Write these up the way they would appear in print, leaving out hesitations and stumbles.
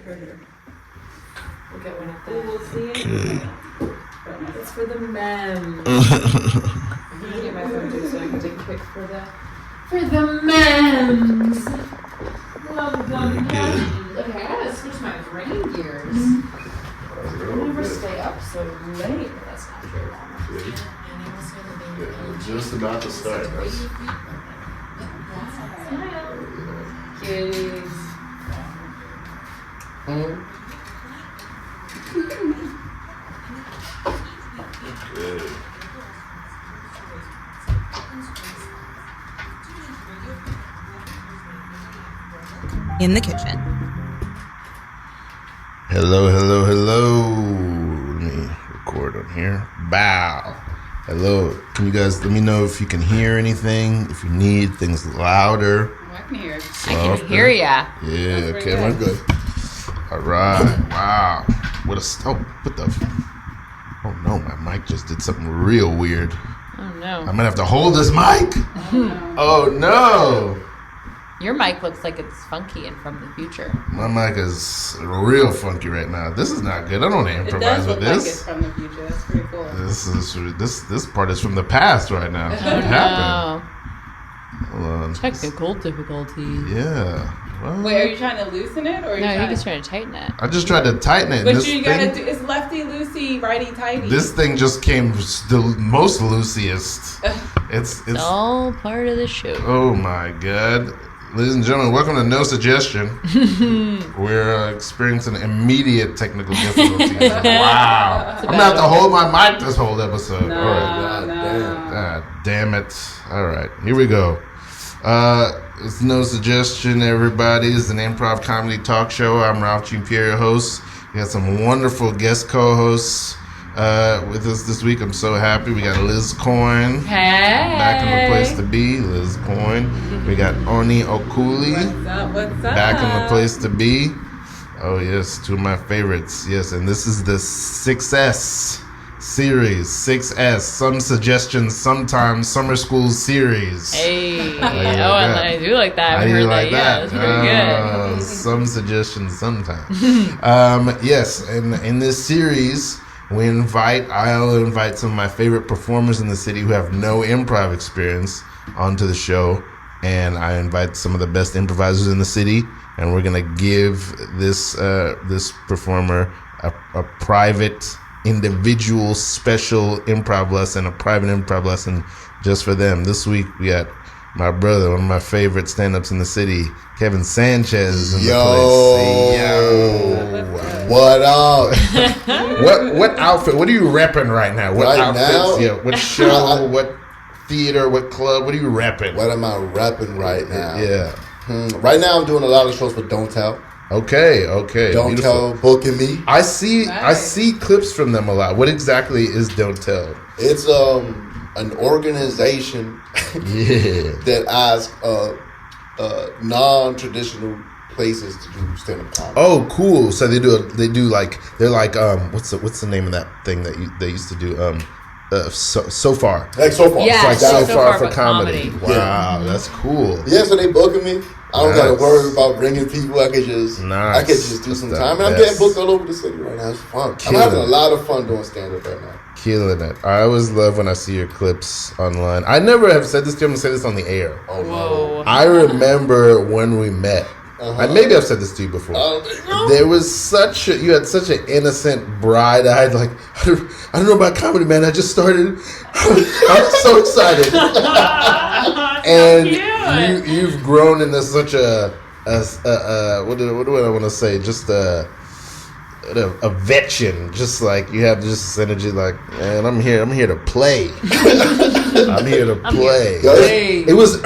recorded. We'll get one of that. We'll see it. It's for the men. I'm gonna get my phone too so I can take a pic for the men's. Love them. Okay, I gotta switch my brain gears. I never stay up so late. That's not true. Yeah, we're just about to start. Kitties. Good. In the kitchen. Hello. Let me record on here. Bow. Hello. Can you guys let me know if you can hear anything? If you need things louder. I can hear it. Softer. I can hear ya. Yeah. Okay. I'm good. All right. Wow. What the? Oh no, my mic just did something real weird. Oh no. I'm gonna have to hold this mic. Oh no. Your mic looks like it's funky and from the future. My mic is real funky right now. This is not good. I don't want to improvise with this. Like it's from the future. That's pretty cool. This part is from the past right now. What happened? Hold on. Technical difficulties. Yeah. Well, Wait, are you trying to loosen it, or are you No, trying you're just trying to tighten it. I just tried to tighten it. But this you thing, gotta do. It's lefty loosey, righty tighty. This thing just came the most loosest. It's all part of the show. Oh my god. Ladies and gentlemen, welcome to No Suggestion. We're experiencing immediate technical difficulties. Wow. I'm going to have to hold my mic this whole episode. No, All right. God damn it. All right. Here we go. It's No Suggestion, everybody. It's an improv comedy talk show. I'm Ralph Giampiero, your host. We got some wonderful guest co-hosts with us this week. I'm so happy. We got Liz Coyne. Hey. Back in the place to be, Liz Coyne. We got Onyi Okoli. What's up? Back in the place to be. Oh yes, two of my favorites. Yes, and this is the 6S series. 6S. Some suggestions, sometimes summer school series. Hey. I do like that. I heard like that. Yeah, that's pretty good. Some suggestions, sometimes. Yes, and in this series, I'll invite some of my favorite performers in the city who have no improv experience onto the show. And I invite some of the best improvisers in the city, and we're gonna give this performer a private, individual, special improv lesson, a private improv lesson just for them. This week we got my brother, one of my favorite stand-ups in the city, Kevin Sanchez, in the place. Yo, what up? what outfit? What are you repping right now? What right outfits? now? Yeah, what show? What theater? What club? What are you repping? What am I repping right now? Yeah. Right now, I'm doing a lot of shows for Don't Tell. Okay. Don't Beautiful. Tell booking me. I see clips from them a lot. What exactly is Don't Tell? It's an organization that asks non-traditional places to do stand-up comedy. Oh, cool. So they're like what's the name of that thing that they used to do? So far. Like So Far. Yeah, It's like so far for comedy. Wow, that's cool. Yeah, so they booking me. I don't gotta worry about bringing people. I could just do some time. And I'm getting booked all over the city right now. It's fun. I'm having a lot of fun doing stand-up right now. Killing it. I always love when I see your clips online. I never have said this to you. I'm going to say this on the air. Oh, Whoa. I remember when we met. Maybe I've said this to you before. There was you had such an innocent, bright-eyed, like, I don't know about comedy, man. I just started. I'm so excited. And you've grown into such a what do I want to say? Just a veteran. Just like you have just this energy, like, man, I'm here to play. I'm here to play. It wasn't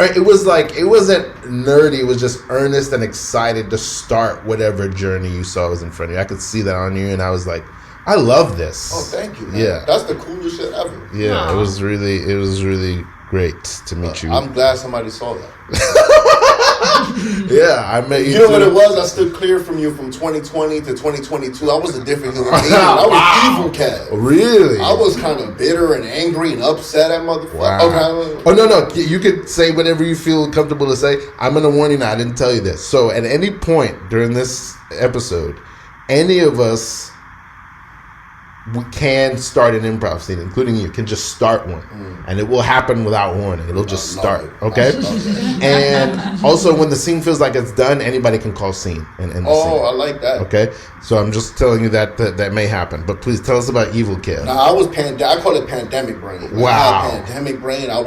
nerdy. It was just earnest and excited to start whatever journey you saw was in front of you. I could see that on you, and I was like, I love this. Oh, thank you, man. Yeah, that's the coolest shit ever. Yeah, Aww. it was really great to meet you. I'm glad somebody saw that. Yeah, I met you. You know what it was? I stood clear from you from 2020 to 2022. I was a different human being. I was Evil Kev. Really? I was kind of bitter and angry and upset at motherfucker. Wow. Okay. Oh, no. You could say whatever you feel comfortable to say. I'm going to warn you now. I didn't tell you this. So at any point during this episode, any of us, we can start an improv scene, including you, can just start one. And it will happen without warning. It'll just start, okay? And also, when the scene feels like it's done, anybody can call scene. And the scene. I like that. Okay? So I'm just telling you that may happen. But please tell us about Evil Kev. Nah, I call it pandemic brain. When wow. I had pandemic brain, I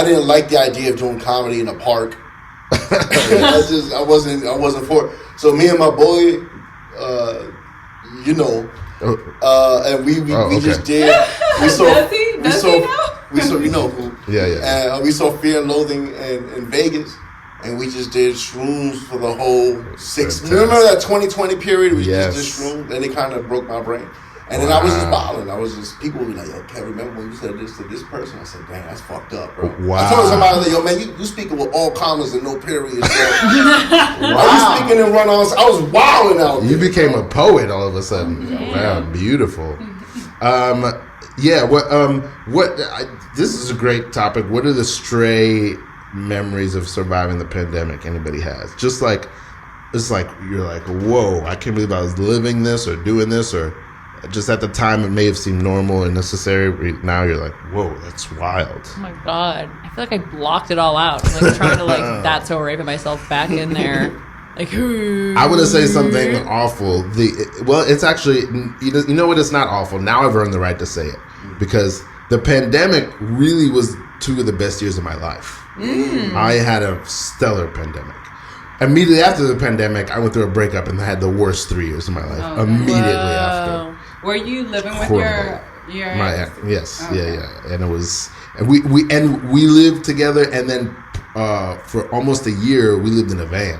didn't like the idea of doing comedy in a park. I wasn't for it. So me and my boy, and we just did. We saw you know who. Yeah. And we saw Fear and Loathing in Vegas, and we just did shrooms for the whole 6. Remember that 2020 period? We just did shrooms, and it kind of broke my brain. And then I was just balling. People would be like, yo, Kev, remember when you said this to this person? I said, dang, that's fucked up, bro. Wow. I told somebody, like, yo, man, you speaking with all commas and no periods. Wow. You speaking in run-ons? I was wilding out there. You became a poet all of a sudden. Wow, beautiful. This is a great topic. What are the stray memories of surviving the pandemic anybody has? Just like, it's like, you're like, whoa, I can't believe I was living this or doing this, or just at the time it may have seemed normal and necessary. Now you're like, whoa, that's wild. Oh my God. I feel like I blocked it all out. I'm like trying to that's so rape myself back in there. Like, I want to say something awful. It's actually, you know what? It's not awful. Now I've earned the right to say it, because the pandemic really was 2 of the best years of my life. I had a stellar pandemic. Immediately after the pandemic, I went through a breakup and had the worst 3 years of my life. Immediately after. Were you living with your yes, okay. yeah, and it was, and we lived together, and then for almost a year we lived in a van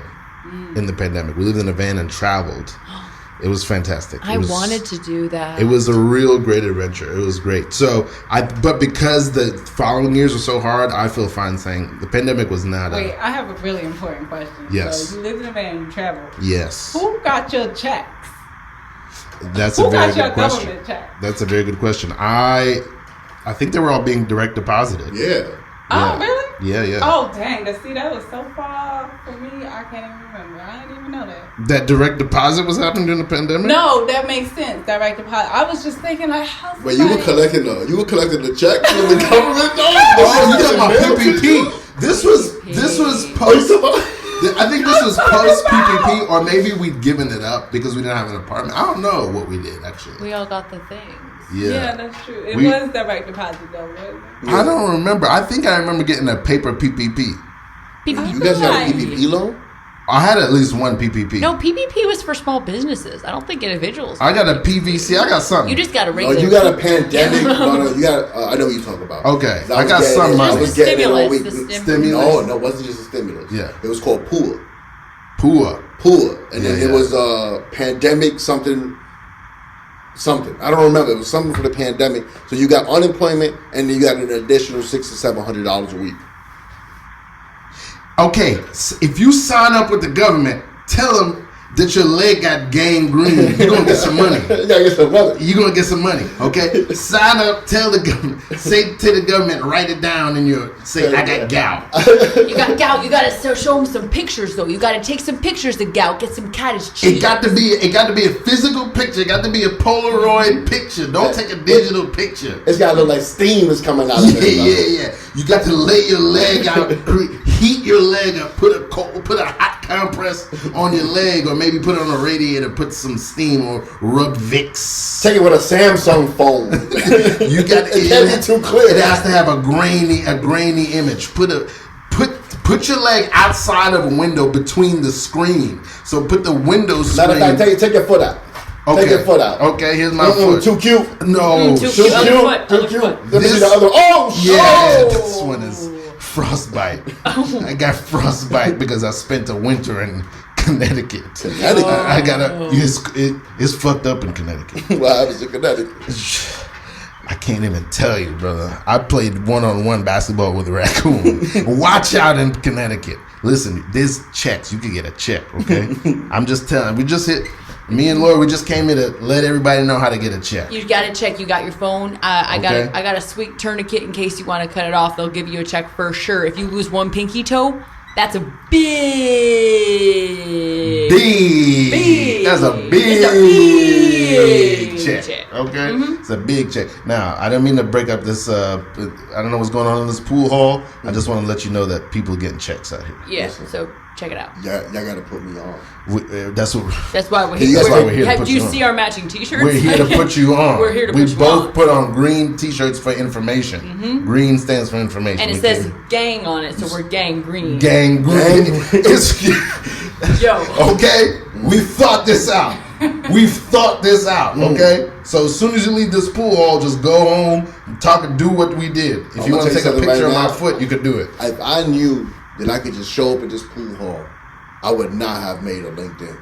in the pandemic. We lived in a van and traveled. It was fantastic. I wanted to do that. It was a real great adventure. It was great. But because the following years were so hard, I feel fine saying the pandemic was not. Wait, I have a really important question. Yes. So you lived in a van and you traveled. Yes. Who got your checks? That's a very good question. That's a very good question. I think they were all being direct deposited. Yeah. Oh, really? Yeah. Oh, dang. See, that was so far for me. I can't even remember. I didn't even know that. That direct deposit was happening during the pandemic? No, that makes sense. Direct deposit. I was just thinking, like, how? Wait, you were collecting the check from the government? Oh, you got my PPP. This was post. I think this was post PPP, or maybe we'd given it up because we didn't have an apartment. I don't know what we did, actually. We all got the things. Yeah, that's true. It was direct deposit, though, wasn't it? I don't remember. I think I remember getting a paper PPP. You guys got a PPP loan? I had at least one PPP. No, PPP was for small businesses. I don't think individuals. I got a PVC. I got something. You just got a regular. Oh, you got a pandemic. No, you got. I know what you're talking about. Okay, I got some money. The stimulus. No, it wasn't just a stimulus. Yeah, it was called PUA. And then it was pandemic something. I don't remember. It was something for the pandemic. So you got unemployment, and then you got an additional $600 to $700 a week. Okay, so if you sign up with the government, tell them that your leg got gangrene. You're going to get some money. You got to get some money. You're going to get some money, okay? Sign up, tell the government, say to the government, write it down in say, I got gout. You got gout. You got to show them some pictures, though. You got to take some pictures of gout, get some cottage cheese. It got to be a physical picture. It got to be a Polaroid picture. Don't take a digital picture. It's got to look like steam is coming out of it. Yeah. You got to lay your leg out, heat your leg up, put a hot compress on your leg, or maybe put it on a radiator, put some steam, or rub Vicks. Take it with a Samsung phone. You got it can't be too clear. It has to have a grainy image. Put your leg outside of a window between the screen. So put the window screen. Matter of fact, take your foot out. Okay. Take your foot out. Okay, here's my foot. Too cute. No. Too cute. Let me see the other. Oh, yeah. This one is frostbite. I got frostbite because I spent a winter in Connecticut. I got it's fucked up in Connecticut. What happens in Connecticut? I can't even tell you, brother. I played one-on-one basketball with a raccoon. Watch out in Connecticut. Listen, there's checks. You can get a check, okay? I'm just telling. Me and Laura, we just came here to let everybody know how to get a check. You got a check. You got your phone. I got a sweet tourniquet in case you want to cut it off. They'll give you a check for sure. If you lose one pinky toe, That's a big. That's a It's a big big check. Okay, it's a big check. Now, I didn't mean to break up this. I don't know what's going on in this pool hall. I just want to let you know that people are getting checks out here. Yeah, so check it out. Y'all gotta put me on. That's why we're here. here. That's why we're here to put Do you you see on. our matching T-shirts? We're here to put you on. We're here to we put you both on. put on green T-shirts for information. Green stands for information. And it says gang on it, so we're gang green. Gang green. Yo. Okay, we thought this out. We've thought this out. Okay, so as soon as you leave this pool hall, just go home, talk, and do what we did. If you want to take a picture of my foot, you could do it. If I knew that I could just show up at this pool hall, I would not have made a LinkedIn.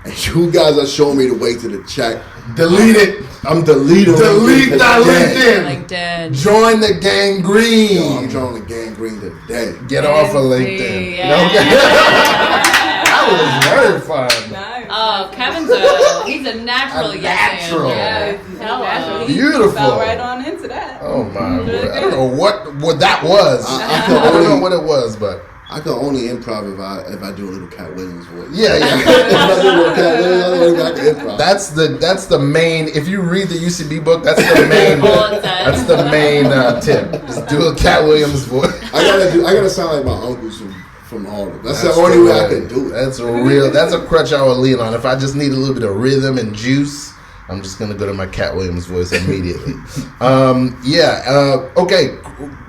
And you guys are showing me the way to the check. Delete it. I'm deleting. Delete that LinkedIn. Join the gang green. Yo, I'm joining the gang green today. Get off of LinkedIn. Yeah. That was very fun. Nice. He's a natural. A yes natural. man. Natural. Beautiful. Fell right on into that. Oh my word! I don't know what that was. I don't know what it was, but I can only improv if I do a little Cat Williams voice. yeah. If I do a little Cat Williams, I can improv. That's the main. If you read the UCB book, that's the main. That's the main tip. Just do a Cat Williams voice. I gotta sound like my uncles from Harlem. That's the only way I can do it. That's a crutch I would lean on. If I just need a little bit of rhythm and juice, I'm just gonna go to my Cat Williams voice immediately. Okay,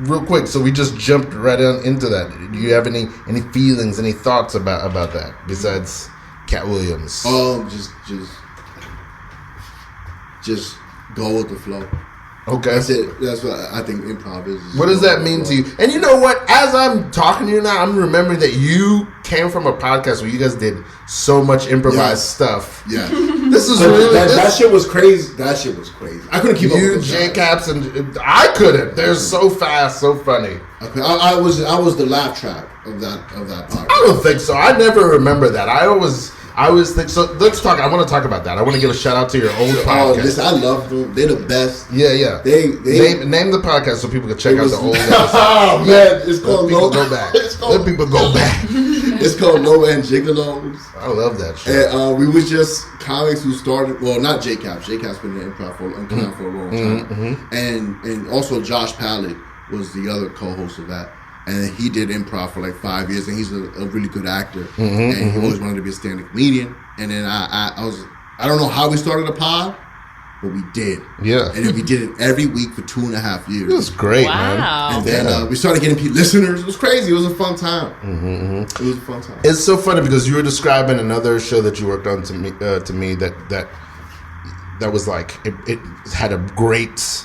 real quick. So we just jumped right into that. Do you have any feelings, any thoughts about that besides Cat Williams? Just go with the flow. Okay. That's it. That's what I think improv is. What does that mean to you? And you know what? As I'm talking to you now, I'm remembering that you came from a podcast where you guys did so much improvised stuff. Yeah. This is really... That shit was crazy. That shit was crazy. I couldn't keep up with those J guys. Caps, and I couldn't. They're so fast, so funny. Okay. I was the laugh track of that podcast. I don't think so. I never remember that. I always think so. Let's talk. I want to talk about that. I want to give a shout out to your old podcast. I love them. They're the best. Yeah. They name the podcast so people can check out the old episodes. Oh man, it's called Let people go back. Let people go back. It's called Low End Gigolos. I love that shit. And we was just comics who started. Well, not J Caps. J Caps been in improv for a long time, and also Josh Pallett was the other co-host of that. And he did improv for like 5 years, and he's a really good actor. And he always wanted to be a stand-up comedian. And then I don't know how we started a pod, but we did. Yeah. And then we did it every week for 2.5 years. It was great, Wow. man. And then we started getting listeners. It was crazy. It was a fun time. It was a fun time. It's so funny because you were describing another show that you worked on to me that was like it had a great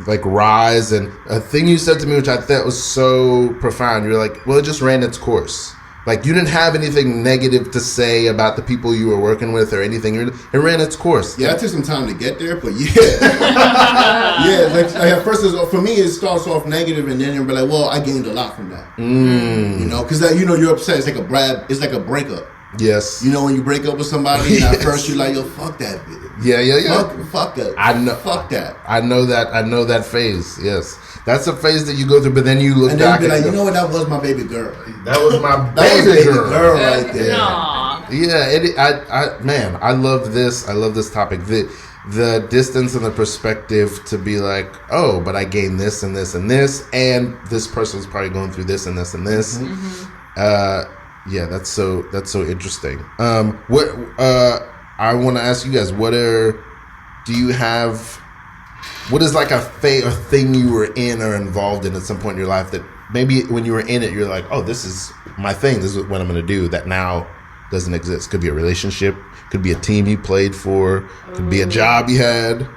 like rise, and a thing you said to me which I thought was so profound. You're like, well, it just ran its course. Like you didn't have anything negative to say about the people you were working with or anything. It ran its course. Yeah, it took some time to get there, but yeah, Like at first, for me, it starts off negative, and then you're like, well, I gained a lot from that. You know, because you're upset. It's like a breakup. Yes. You know, when you break up with somebody, and at first you're like, yo, fuck that bitch. Yeah. Fuck that. I know. Fuck that. I know that phase. Yes, that's a phase that you go through. But then you look And then back you be like, and you know what? That was my baby girl. that was my That was baby baby girl. right there. Aw. Yeah. Man, I love this. I love this topic. The distance and the perspective to be like, oh, but I gained this and this and this, and this person's probably going through this and this and this. Yeah, that's so interesting. I want to ask you guys, what is like a thing you were in or involved in at some point in your life that maybe when you were in it, you're like, oh, this is my thing. This is what I'm going to do. That now doesn't exist. Could be a relationship. Could be a team you played for. Could be a job you had.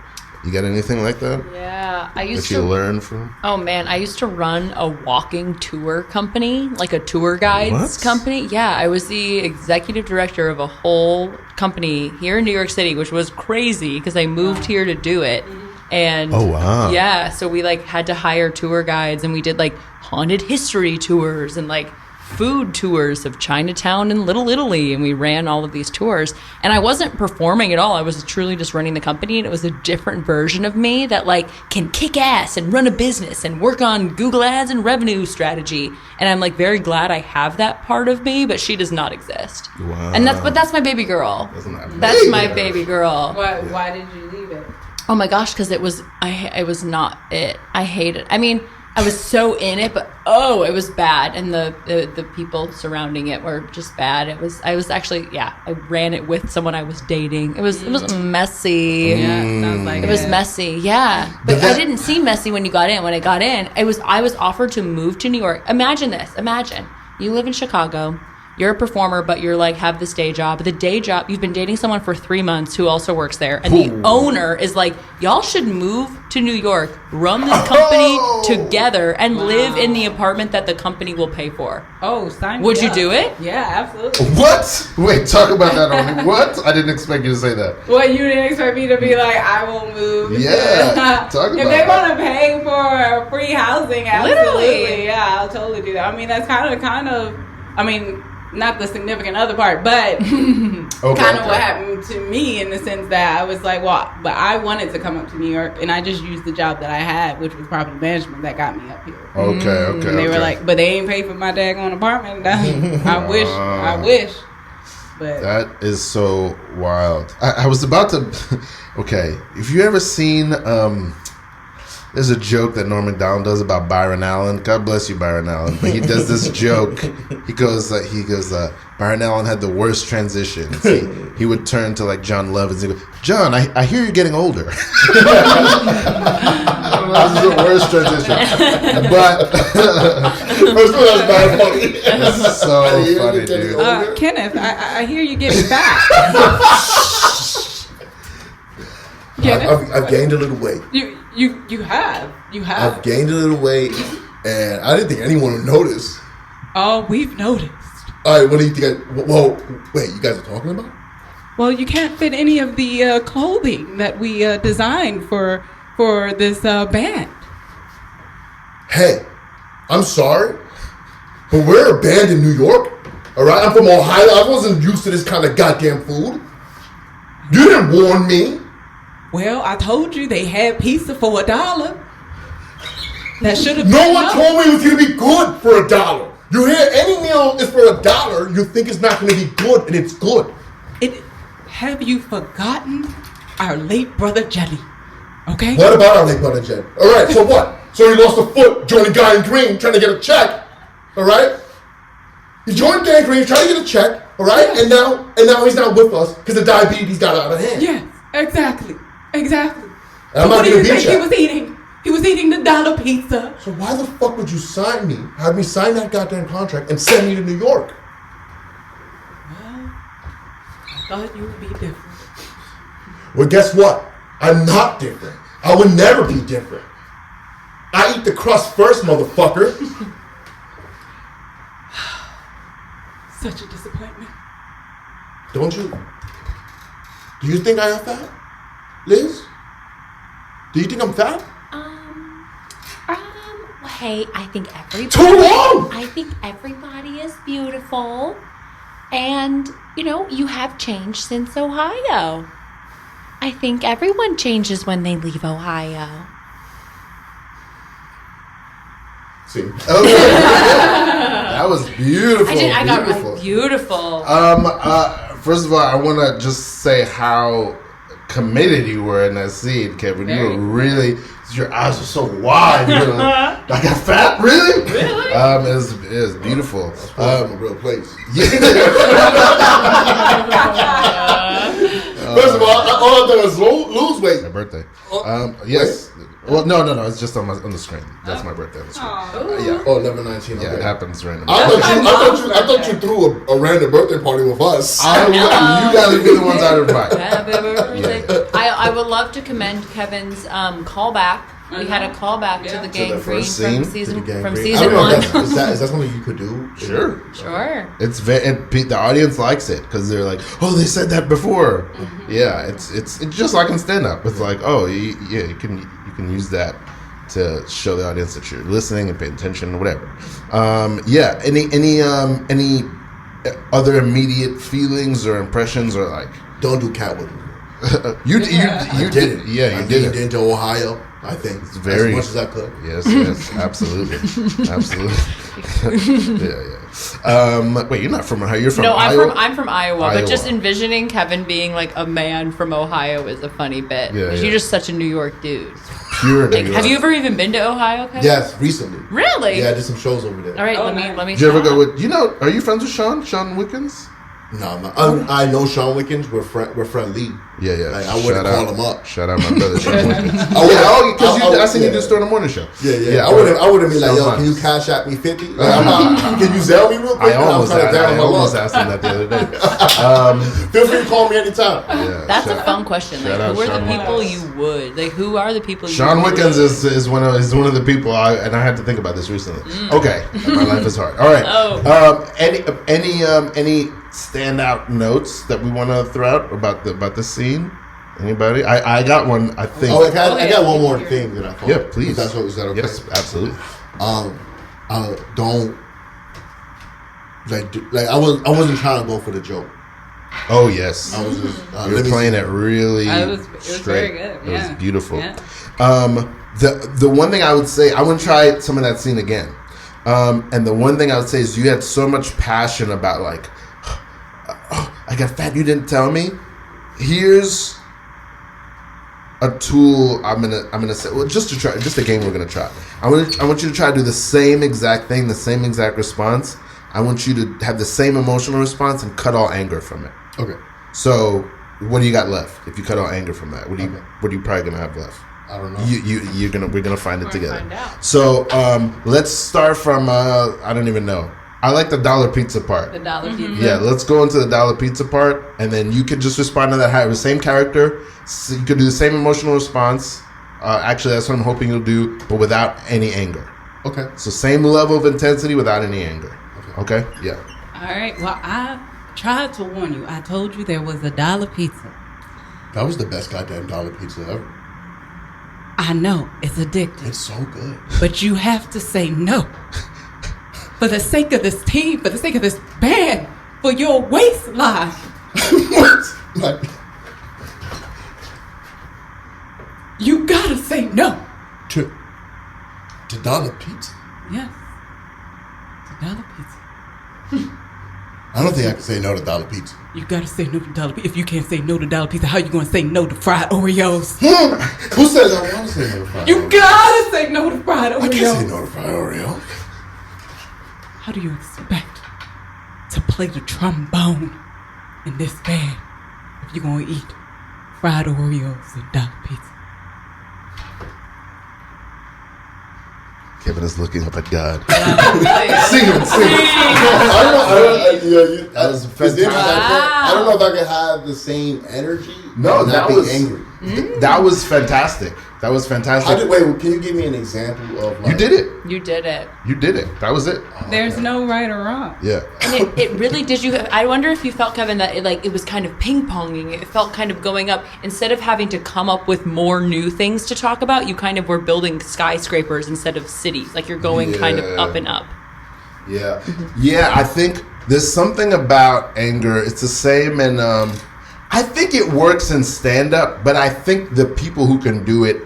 You got anything like that? Yeah, I used that you learned from? Oh man, I used to run a walking tour company, like a tour guides company. Yeah, I was the executive director of a whole company here in New York City, which was crazy because I moved here to do it. And oh wow, yeah, so we like had to hire tour guides, and we did like haunted history tours and like food tours of Chinatown and Little Italy, and we ran all of these tours. And I wasn't performing at all. I was truly just running the company, and it was a different version of me that like can kick ass and run a business and work on Google Ads and revenue strategy. And I'm like very glad I have that part of me, but she does not exist. Wow. And that's my baby girl. That's That's my baby girl. Why did you leave it? Oh my gosh, because it was not it. I hate it. I mean, I was so in it, but it was bad, and the people surrounding it were just bad. I ran it with someone I was dating. It was messy. Yeah, sounds like It was messy, yeah. But I didn't seem messy when you got in. When I got in, I was offered to move to New York. Imagine this. Imagine you live in Chicago. You're a performer, but you're like have this day job. The day job, you've been dating someone for 3 months who also works there, and the owner is like, y'all should move to New York, run this company together, and live in the apartment that the company will pay for. Oh, sign me Would you up. do it? Yeah, absolutely. What? Wait, talk about that, Onyi. What? I didn't expect you to say that. Well, you didn't expect me to be like, I will move. Yeah, talk if about they that. want to pay for free housing, absolutely. Literally. Yeah, I'll totally do that. I mean, that's kind of. I mean, not the significant other part, but kind of what happened to me in the sense that I was like, well, but I wanted to come up to New York, and I just used the job that I had, which was property management, that got me up here. Okay. And they were like, but they ain't paid for my daggone apartment. I wish. But That is so wild. I was about to. Okay, if you ever seen, there's a joke that Norman Down does about Byron Allen. God bless you, Byron Allen. But he does this joke. He goes, Byron Allen had the worst transitions. He would turn to like John Lovitz and go, John, I hear you're getting older. This is the worst transition. But First one was bad funny. it's so funny, dude. Kenneth, I hear you getting fat. Kenneth, I've gained a little weight. you have. I've gained a little weight, and I didn't think anyone would notice. Oh, we've noticed. All right, what do you think? Well, wait, you guys are talking about? Well, you can't fit any of the clothing that we designed for this band. Hey, I'm sorry, but we're a band in New York. All right, I'm from Ohio. I wasn't used to this kind of goddamn food. You didn't warn me. Well, I told you they had pizza for $1. That should have been No one enough. told me it was gonna be good for $1. You hear any meal is for $1, you think it's not gonna be good, and it's good. Have you forgotten our late brother Jelly? Okay. What about our late brother Jed? All right, so what? So he lost a foot, joined a guy in green, trying to get a check. All right. He joined Gang Green, trying to get a check. All right, and now he's not with us because the diabetes got out of hand. Yes, exactly. And I'm So not what do gonna you be think he check. was eating? He was eating the dollar pizza. So why the fuck would you sign me, have me sign that goddamn contract, and send me to New York? Well, I thought you would be different. Well, guess what? I'm not different. I would never be different. I eat the crust first, motherfucker. Such a disappointment. Don't you? Do you think I am fat? Liz? Do you think I'm fat? Hey, I think everybody. Too long! I think everybody is beautiful, and you have changed since Ohio. I think everyone changes when they leave Ohio. See. That was beautiful. I got beautiful. beautiful. First of all, I want to just say how committed you were in that scene, Kevin. You were really, your eyes were so wide. You were like, I got fat, really? Really? It was beautiful. From a real place. Yeah. First of all, all I did was lose weight. My birthday. Yes. Well, no. It's just on the screen. That's my birthday on the screen. Yeah. Oh, 11/19. Yeah, it happens randomly. I thought you threw a random birthday party with us. You guys would be the ones I'd invite. Happy birthday. I would love to commend Kevin's callback. We had a callback to the Gang the Green first scene? from season I don't one. know, is that something you could do? Sure. Sure. It's the audience likes it because they're like, oh, they said that before. Yeah, it's just like in stand up. It's like, oh, you can use that to show the audience that you're listening and paying attention or whatever. Any other immediate feelings or impressions or like? Don't do Catwoman. You did it. Yeah, you did it. Into Ohio. I think it's very as much as I could. Yes, absolutely, absolutely. Wait, you're not from Ohio. You're from Iowa? I'm from Iowa. But just envisioning Kevin being like a man from Ohio is a funny bit. Because you're just such a New York dude. Pure New York. Have you ever even been to Ohio, Kevin? Yes, recently. Really? Yeah, I did some shows over there. All right, let me. Did you ever go with? Are you friends with Sean Wickens? No, I'm not. I know Sean Wickens. We're friendly. Yeah. Like, I wouldn't call him up. Shout out my brother Sean Wickens. I seen you do Store in the Morning Show. Yeah. I wouldn't be like, yo, can you cash out me 50? Like, can you Zelle me real quick? I almost asked him that the other day. Feel free to call me anytime. Yeah, that's a fun question. Like, who are the people you would? Like, who are the people? Sean Wickens is one of the people. I had to think about this recently. Okay, my life is hard. All right. Any standout notes that we want to throw out about the scene? Anybody? I got one. I think. I got one more thing that I thought. Yeah, please. Is that okay? Yes, absolutely. Don't I wasn't trying to go for the joke. Oh yes, I was just you're playing it really it was straight. Very good. It was beautiful. Yeah. The one thing I would say, I want to try some of that scene again. And the one thing I would say is you had so much passion about like, oh, I got fat. You didn't tell me. Here's a tool I'm gonna say. Well, just a game we're gonna try. I want you to try to do the same exact thing, the same exact response. I want you to have the same emotional response and cut all anger from it. Okay. So, what do you got left? If you cut all anger from that, what are you probably gonna have left? I don't know. We're gonna find it together. Find out. So, let's start from I don't even know. I like the dollar pizza part. The dollar pizza. Yeah, let's go into the dollar pizza part, and then you could just respond to that. Have the same character, so you could do the same emotional response. Actually, that's what I'm hoping you'll do, but without any anger. Okay. So same level of intensity without any anger. Okay? Yeah. All right. Well, I tried to warn you. I told you there was a dollar pizza. That was the best goddamn dollar pizza ever. I know. It's addictive. It's so good. But you have to say no. For the sake of this team, for the sake of this band, for your waistline. What? Like, you gotta say no. To dollar pizza? Yes. To dollar pizza. I don't think I can say no to dollar pizza. You gotta say no to dollar pizza. If you can't say no to dollar pizza, how you gonna say no to fried Oreos? Who says I want to say no to fried Oreos? You gotta say no to fried Oreos. I can't say no to fried Oreos. How do you expect to play the trombone in this band if you're gonna eat fried Oreos and dollar pizza? Kevin is looking up at God. Sing it. That was fantastic. I don't know if I could have the same energy. No, and that not was be angry. That was fantastic. That was fantastic. Wait, can you give me an example of? Like, You did it. You did it. You did it. That was it. There's no right or wrong. Yeah. And it really did you. I wonder if you felt, Kevin, that it was kind of ping ponging. It felt kind of going up. Instead of having to come up with more new things to talk about, you kind of were building skyscrapers instead of cities. Like you're going kind of up and up. Yeah. Yeah, I think there's something about anger. It's the same in, I think it works in stand-up, but I think the people who can do it,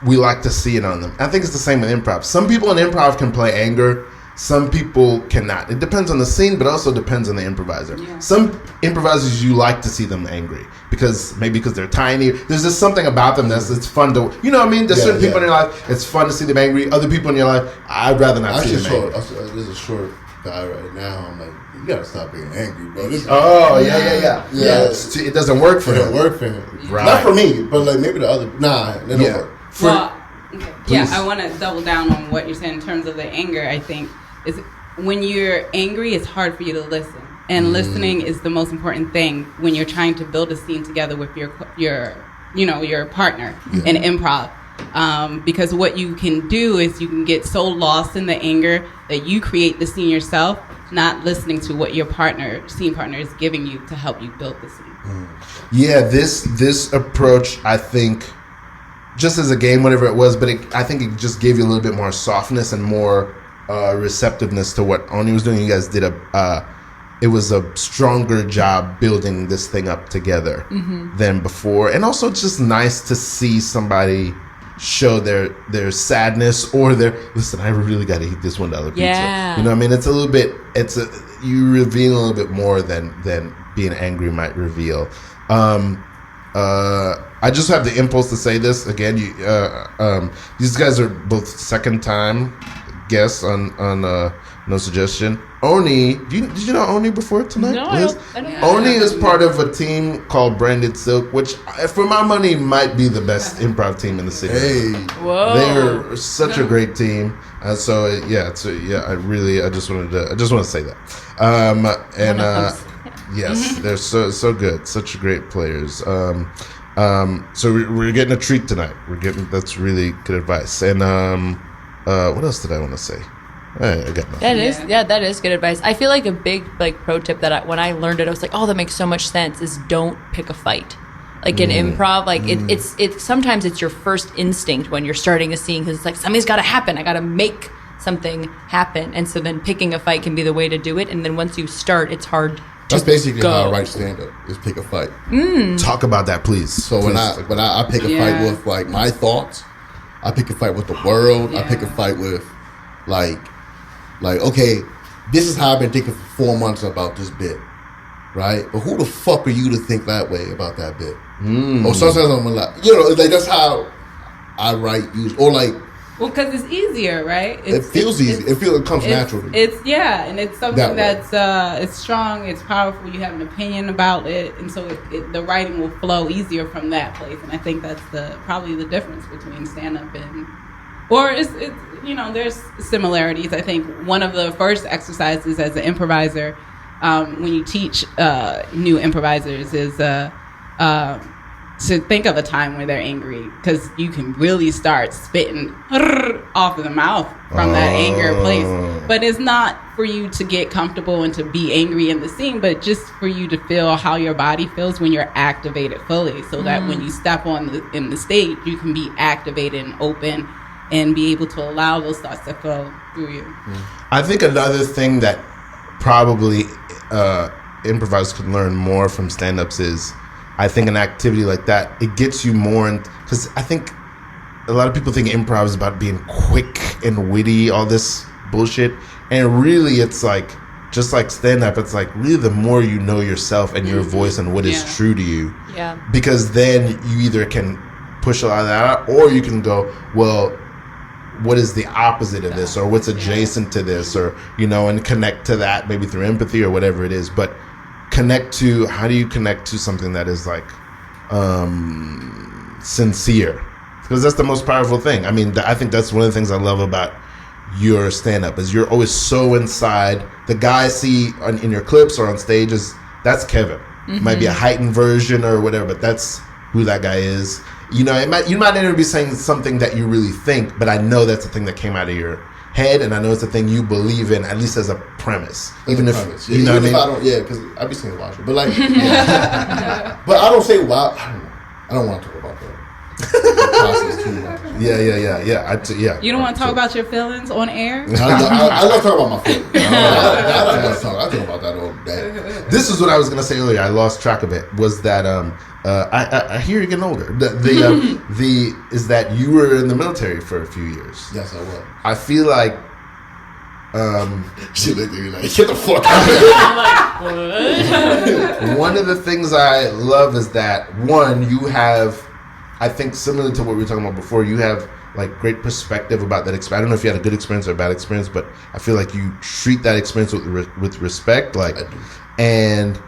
we like to see it on them. I think it's the same with improv. Some people in improv can play anger. Some people cannot. It depends on the scene, but also depends on the improviser. Yeah. Some improvisers, you like to see them angry because they're tiny. There's just something about them it's fun to, you know what I mean? There's certain people in your life, it's fun to see them angry. Other people in your life, I'd rather not see them angry. There's a short guy right now. I'm like, you gotta stop being angry, bro. Yeah. It doesn't work for him. It don't work for him. Right. Not for me, but like maybe the other. Nah, it don't work. Yeah, I want to double down on what you're saying in terms of the anger. I think is when you're angry, it's hard for you to listen, and listening is the most important thing when you're trying to build a scene together with your partner in improv. Because what you can do is you can get so lost in the anger that you create the scene yourself, not listening to what your scene partner is giving you to help you build the scene. Yeah, this approach, I think, just as a game, whatever it was, but I think it just gave you a little bit more softness and more receptiveness to what Onyi was doing. You guys did it was a stronger job building this thing up together than before. And also it's just nice to see somebody show their sadness or listen, I really got to eat this $1 pizza. Yeah. You know what I mean? It's a little bit, you reveal a little bit more than being angry might reveal. I just have the impulse to say this again. These guys are both second time guests on No Suggestion. Onyi, did you know Onyi before tonight? No, I don't Onyi is part of a team called Branded Silk, which, for my money, might be the best improv team in the city. Hey, Whoa. They're such a great team. I just want to say that. Yes, they're so good, such great players. So we're getting a treat tonight. That's really good advice. And what else did I want to say? I got nothing. That is good advice. I feel like a big pro tip that when I learned it, I was like, oh, that makes so much sense. Is don't pick a fight. Like in improv, it's sometimes it's your first instinct when you're starting a scene because it's like something's got to happen. I got to make something happen, and so then picking a fight can be the way to do it. And then once you start, it's hard. That's basically how I write stand up, is pick a fight. Talk about that, please. So when I pick a fight with like my thoughts, I pick a fight with the world. I pick a fight with like okay, this is how I've been thinking for 4 months about this bit, right? But who the fuck are you to think that way about that bit? Or sometimes I'm like, like that's how I write. Or like. Well, because it's easier, right? It feels easy. It comes naturally. And it's something that's it's strong, it's powerful. You have an opinion about it, and so the writing will flow easier from that place. And I think that's probably the difference between stand up and, or it's there's similarities. I think one of the first exercises as an improviser, when you teach new improvisers, is to think of a time where they're angry, because you can really start spitting off of the mouth from that anger place. But it's not for you to get comfortable and to be angry in the scene, but just for you to feel how your body feels when you're activated fully, so that when you step in the stage, you can be activated and open and be able to allow those thoughts to flow through you. I think another thing that probably improvisers could learn more from stand-ups is, I think an activity like that, it gets you more in, because I think a lot of people think improv is about being quick and witty, all this bullshit, and really it's like, just like stand-up, it's like really the more you know yourself and your voice and what is true to you, because then you either can push a lot of that out, or you can go, well, what is the opposite of this, or what's adjacent to this, or and connect to that maybe through empathy or whatever it is. But how do you connect to something that is like sincere? Because that's the most powerful thing. I mean, I think that's one of the things I love about your stand-up, is you're always so inside. The guy I see in your clips or on stage, that's Kevin. It might be a heightened version or whatever, but that's who that guy is. You might never be saying something that you really think, but I know that's the thing that came out of your head, and I know it's a thing you believe in, at least as a premise. Even if you know what I mean? I don't, because I be saying watch it, but like, but I don't say wow. I don't want to talk about that. Process too much. Yeah. You don't want to talk about your feelings on air? I love talking about my feelings. I talk about that all day. This is what I was gonna say earlier. I lost track of it. Was that I hear you're getting older. Is that you were in the military for a few years? Yes, I was. I feel like she looked at me like, get the fuck out of here. One of the things I love is that, one, you have, I think similar to what we were talking about before, you have like great perspective about that experience. I don't know if you had a good experience or a bad experience, but I feel like you treat that experience with respect, like, and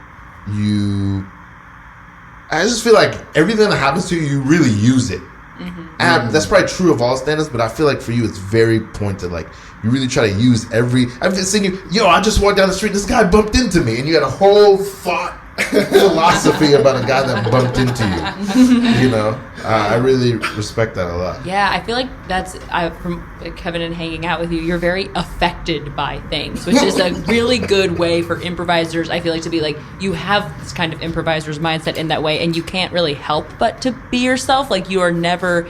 I just feel like everything that happens to you, you really use it. And that's probably true of all stand-ups, but I feel like for you, it's very pointed. Like, you really try to use I've seen you, I just walked down the street, this guy bumped into me, and you had a whole philosophy about a guy that bumped into you. I really respect that a lot. Yeah, I feel like that's, from Kevin and hanging out with you, you're very affected by things, which is a really good way for improvisers, I feel like, to be like, you have this kind of improviser's mindset in that way, and you can't really help but to be yourself. Like, you are never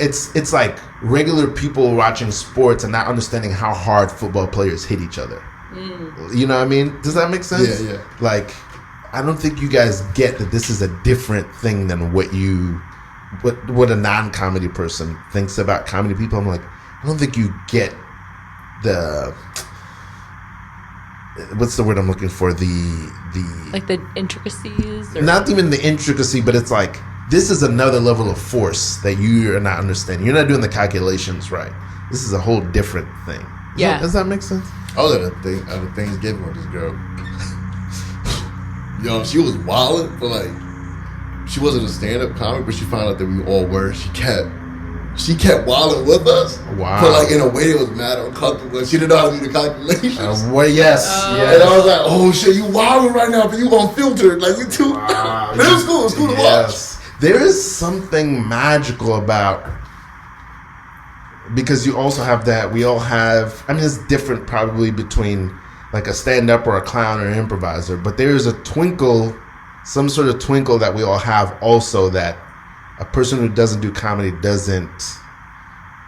it's like regular people watching sports and not understanding how hard football players hit each other. You know what I mean? Does that make sense? Yeah. Like, I don't think you guys get that this is a different thing than what a non-comedy person thinks about comedy people. I'm like, I don't think you get the what's the word I'm looking for? The like the intricacies, or? Not even the intricacy, but it's like this is another level of force that you are not understanding. You're not doing the calculations right. This is a whole different thing. Yeah. Does that make sense? Oh, the Thanksgiving with this girl. Yo, she was wilding, but like, she wasn't a stand-up comic, but she found out that we all were. She kept wilding with us. Wow. But like in a way that was mad uncomfortable. She didn't know how to do the calculations. Yes. And I was like, oh shit, you wilding right now, but you gonna filter it. Like, you too. Wow. But it was cool. It was cool to watch. There is something magical about, because you also have that, we all have, I mean, it's different probably between like a stand-up or a clown or an improviser, but there is a twinkle, some sort of twinkle that we all have also that a person who doesn't do comedy doesn't.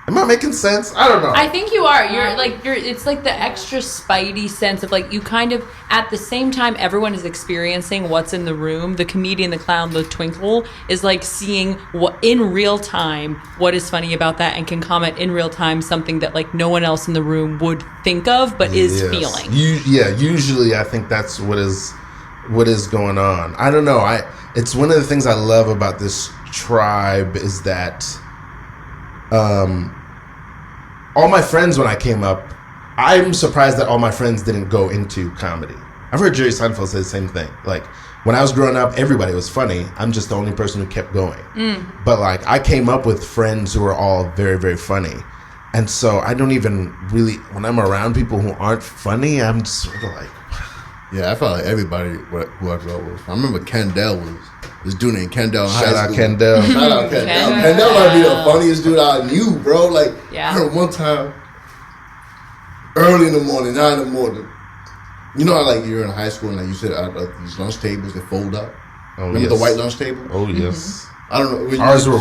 Am I making sense? I don't know. I think you are. It's like the extra spidey sense of like, you kind of, at the same time everyone is experiencing what's in the room. The comedian, the clown, the twinkle is like seeing what in real time, what is funny about that, and can comment in real time something that like no one else in the room would think of, but is feeling. Usually I think that's what is going on. I don't know. It's one of the things I love about this tribe is that all my friends, when I came up, I'm surprised that all my friends didn't go into comedy. I've heard Jerry Seinfeld say the same thing. Like, when I was growing up, everybody was funny. I'm just the only person who kept going. But like, I came up with friends who are all very, very funny. And so I don't even really, when I'm around people who aren't funny, I'm just sort of like, yeah, I felt like everybody who I grew up with. I remember Kendall was this dude named Kendall in high school. Shout out Kendall. Shout out Kendall. Kendall might be the funniest dude I knew, bro. Like, yeah. I heard one time, early in the morning, 9 in the morning. You know how like you're in high school and like you sit at these lunch tables that fold up? Oh, Remember the white lunch table? Oh, yes. I don't know. Ours were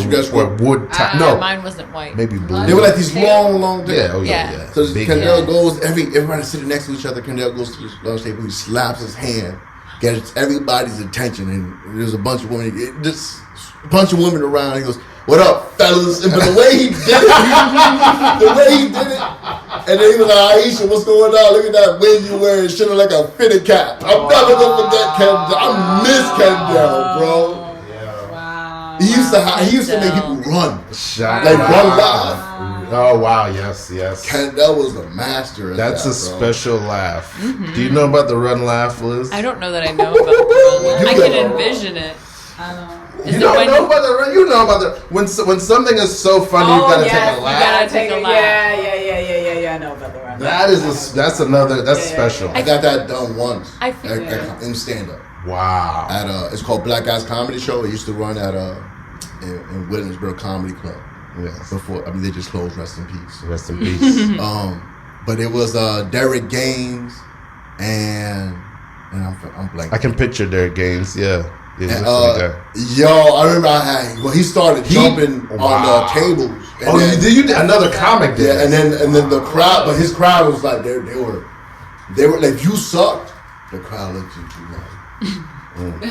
wood top. No, mine wasn't white. maybe blue. They were like these long tables. Yeah, Yeah. So Big Kendall hand. goes, everybody sitting next to each other. Kendall goes to the lunch table, he slaps his hand, gets everybody's attention, and there's a bunch of women, just a bunch of women around. He goes, "What up, fellas?" And but the way he did it, and then he was like, "Aisha, what's going on? Look at that wig you wearing, shit look like a fitted cap." I'm never gonna forget Kendall. I miss Kendall, bro. He used to make people run. Run live. Oh, wow. Yes. Kendall was a master at That's that, a special laugh. Do you know about the run laugh, Liz? I don't know that I know about the run. I can envision it. You don't know about the run? You know about the... When something is so funny, you gotta take a laugh. You gotta take a laugh. Yeah, I know about the run. That's special. I got that done once. I think in stand-up. Wow. At it's called Black Guys Comedy Show. It used to run at in Williamsburg Comedy Club. Yes. Before, I mean, they just closed. Rest in peace. Rest in peace. But it was Derek Gaines and I'm blanking. I can picture Derek Gaines. Yeah. And, yo, I remember he started jumping on the tables. And you did another comic did. Yeah, and then the crowd, but his crowd was like they were like, if you sucked, the crowd looked at you like,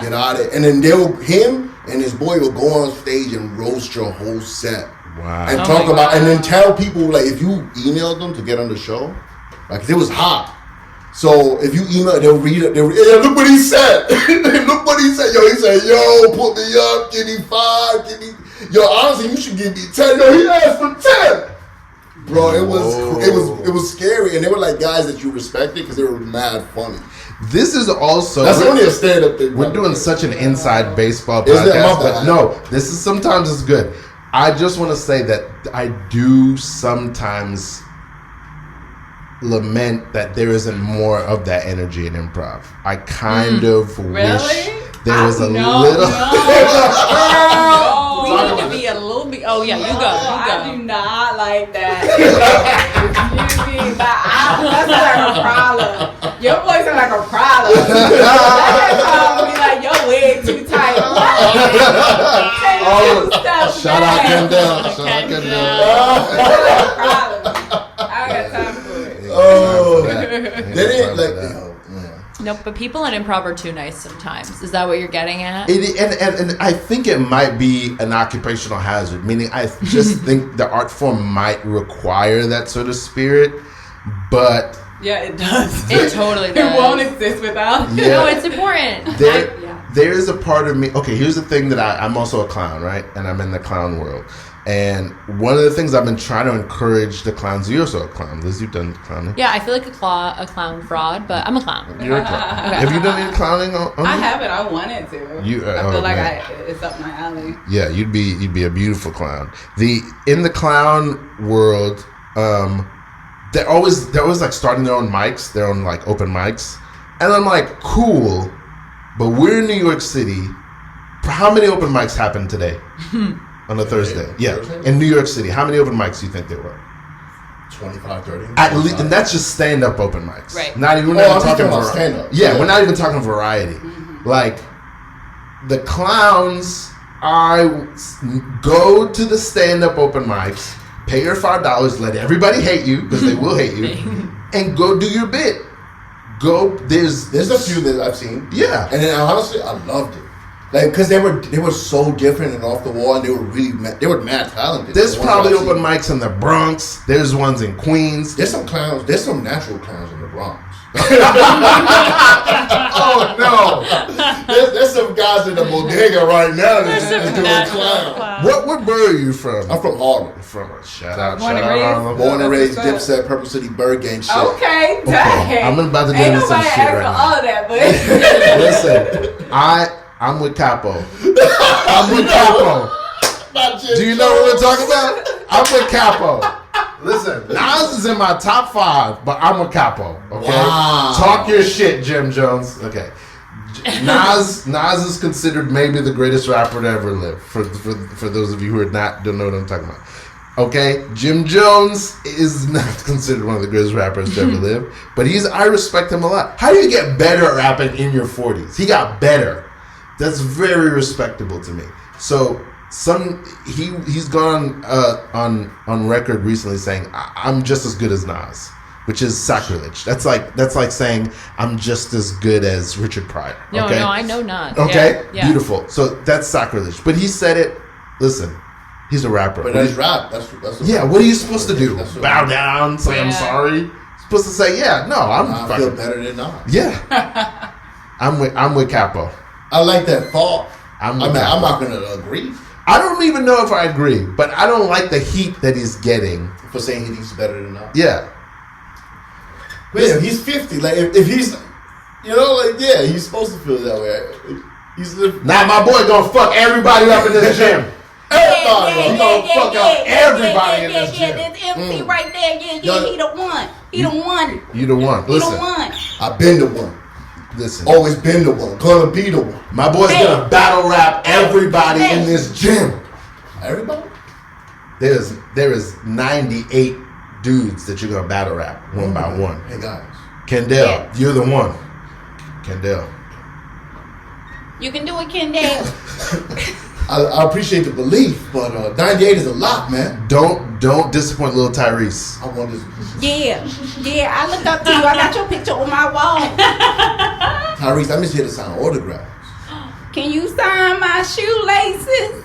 get out of it. And then him and his boy would go on stage and roast your whole set. Wow. And talk about, and then tell people, like, if you emailed them to get on the show, like, it was hot. So if you email, they'll read it. Yeah, look what he said. Look what he said. Yo, he said, yo, put me up, give me 5, give me. Yo, honestly, you should give me 10. Yo, he asked for 10. Bro, it was scary, and they were like guys that you respected because they were mad funny. This is also that's only a stand-up thing. We're doing such an inside baseball podcast, but no, this is sometimes it's good. I just want to say that I do sometimes lament that there isn't more of that energy in improv. I kind of wish there was a little. We need to be a little bit. Oh yeah, you go. I do not like that. That's like a problem. Your voice is like a problem. That be like your wig too tight. Shout out Kendall. I got time for it. Oh, they didn't like. Nope, but people in improv are too nice sometimes. Is that what you're getting at? And I think it might be an occupational hazard, meaning I just think the art form might require that sort of spirit, but... Yeah, it does. It totally does. It won't exist without it. Yeah. No, it's important. There is a part of me... Okay, here's the thing that I'm also a clown, right? And I'm in the clown world. And one of the things I've been trying to encourage the clowns... You're also a clown, Liz. You've done clowning. Yeah, I feel like a clown fraud, but I'm a clown. You're a clown. Have you done any clowning? I haven't. I wanted to. I feel like it's up my alley. Yeah, you'd be a beautiful clown. In the clown world, they're always like starting their own mics, their own like open mics, and I'm like, cool, but we're in New York City. How many open mics happened today? On a Thursday. Yeah. In New York City. How many open mics do you think there were? 25, 30. At least, and that's just stand-up open mics. Right. Not even talking about stand-up. Yeah, we're not even talking variety. Like, the clowns, I go to the stand-up open mics, pay your $5, let everybody hate you, because they will hate you, and go do your bit. There's a few that I've seen. Yeah. And then honestly, I loved it. Like, because they were so different and off the wall, and they were mad talented. There's probably open mics in the Bronx. There's ones in Queens. There's some clowns. There's some natural clowns in the Bronx. Oh no! There's some guys in the bodega right now that's doing clown. What borough are you from? I'm from Harlem. Shout out Born and raised? Harlem. Born and raised, Dipset, Purple City, Bird Gang shit. Okay, dang. I'm about to get Ain't into some nobody shit asked right for now. all of that, but Listen, I'm with Capo. I'm with Capo. Do you know what we're talking about? I'm with Capo. Listen, Nas is in my top 5, but I'm with Capo. Okay, Wow. Talk your shit, Jim Jones. Okay, Nas is considered maybe the greatest rapper to ever live. For those of you who don't know what I'm talking about. Okay, Jim Jones is not considered one of the greatest rappers to ever live, but I respect him a lot. How do you get better at rapping in your 40s? He got better. That's very respectable to me. So he's gone on record recently saying I'm just as good as Nas, which is sacrilege. That's like saying I'm just as good as Richard Pryor. No, okay? I know not. Okay, Yeah. beautiful. So that's sacrilege. But he said it. Listen, he's a rapper. But that's rap. That's yeah. What are you supposed to do? That's Bow down, say I'm sorry. You're supposed to say I feel better than Nas. Yeah. I'm with Capo. I like that thought. I'm Capo. not going to agree I don't even know if I agree, but I don't like the heat that he's getting. for saying he's better than Nas. Yeah. But yeah, he's 50. Like if he's, he's supposed to feel that way. He's living. Now my boy gonna fuck everybody up in this gym. Everybody gonna fuck up everybody in this gym. This MC right there, he the one. He the one. You the one. He the Listen, one. I've been the one. listen. Always been the one. Gonna be the one. My boy's gonna battle rap everybody in this gym. Everybody? There is 98 dudes that you're gonna battle rap one by one. Hey guys. Kendall, you're the one. Kendall. You can do it, Kendall. I appreciate the belief, but 98 is a lot, man. Don't disappoint little Tyrese. I want this. Yeah, I looked up to you. I got your picture on my wall. Tyrese, I'm just here to sign autographs. Can you sign my shoelaces?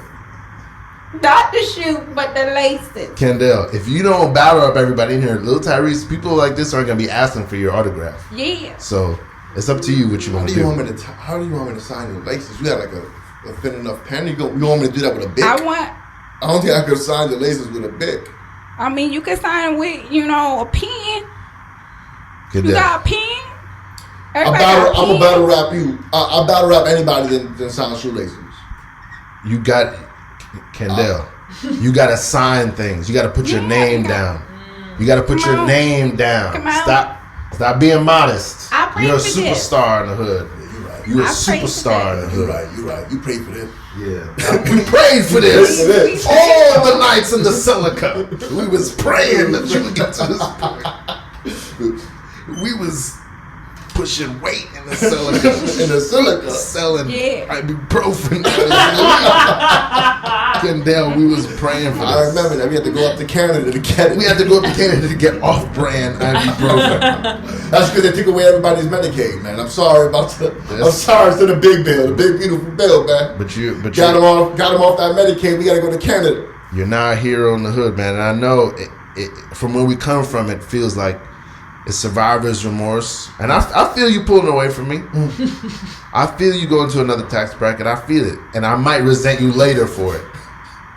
Not the shoe, but the laces. Kendall, if you don't battle up everybody in here, little Tyrese, people like this aren't gonna be asking for your autograph. Yeah. So it's up to you what you want to do. How do you want me to sign your laces? You got like a thin enough pen. You want me to do that with a bic? I don't think I could sign the laces with a bic. I mean, you can sign with, a pen. Kendall. You got a pen? I'm a battle rap you. I'll battle rap anybody than sign shoelaces. You got Kendall. You gotta sign things. You gotta put your name down. You gotta put your name down. Come on. Stop being modest. I pray You're a for this. superstar in the hood. Yeah, you're right. You're a I pray for superstar in the You're hood. right. You prayed for this. Yeah. We prayed for this. All the nights in the silica. We was praying that you would get to this point. We was pushing weight in the silica. In the silica. Selling Yeah. ibuprofen. Kendall, we was praying for this. I remember that. We had to go up to Canada to get it. We had to go up to Canada to get off-brand ibuprofen. That's because they took away everybody's Medicaid, man. I'm sorry about I'm sorry to the big bill, the big beautiful bill, man. But you got them off that Medicaid. We got to go to Canada. You're not a hero in the hood, man. And I know from where we come from, it feels like it's survivor's remorse. And I feel you pulling away from me. I feel you going to another tax bracket. I feel it. And I might resent you later for it.